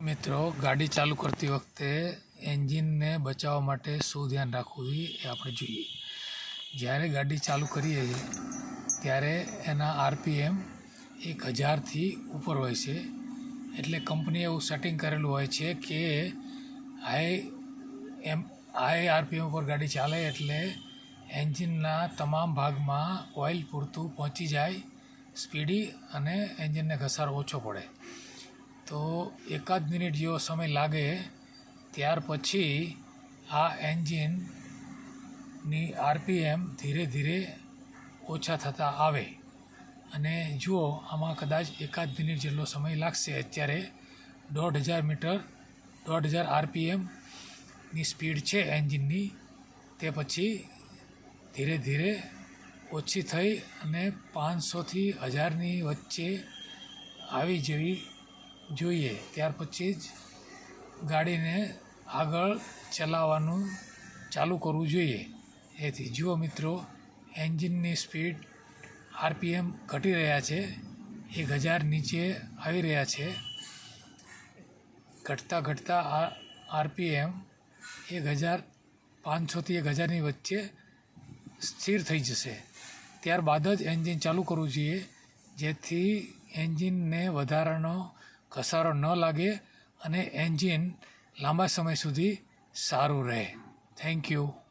મિત્રો, ગાડી ચાલુ કરતી વખતે એન્જિનને બચાવવા માટે શું ધ્યાન રાખવું એ આપણે જોઈએ. જ્યારે ગાડી ચાલુ કરીએ ત્યારે એના આરપીએમ 1000થી ઉપર હોય છે. એટલે કંપનીએ એવું સેટિંગ કરેલું હોય છે કે હાઈ આરપીએમ ઉપર ગાડી ચાલે એટલે એન્જિનના તમામ ભાગમાં ઓઇલ પૂરતું પહોંચી જાય સ્પીડી અને એન્જિનને ઘસારો ઓછો પડે. તો એકાદ મિનિટ જેવો સમય લાગે ત્યાર પછી આ એન્જિનની આરપીએમ ધીરે ધીરે ઓછા થતા આવે અને જુઓ આમાં કદાચ એકાદ મિનિટ જેટલો સમય લાગશે. અત્યારે 1500 આરપીએમની સ્પીડ છે એન્જિનની. તે પછી ધીરે ધીરે ઓછી થઈ અને 500થી 1000ની વચ્ચે આવી જવી જોઈએ. ત્યાર પછી જ ગાડીને આગળ ચલાવવાનું ચાલુ કરવું જોઈએ. એથી જુઓ મિત્રો, એન્જિનની સ્પીડ આરપીએમ ઘટી રહ્યા છે, 1000 નીચે આવી રહ્યા છે. ઘટતા આરપીએમ 500થી 1000ની વચ્ચે સ્થિર થઈ જશે. ત્યારબાદ જ એન્જિન ચાલુ કરવું જોઈએ, જેથી એન્જિનને વધારાનો ઘસારો ન લાગે અને એન્જિન લાંબા સમય સુધી સારું રહે. Thank you.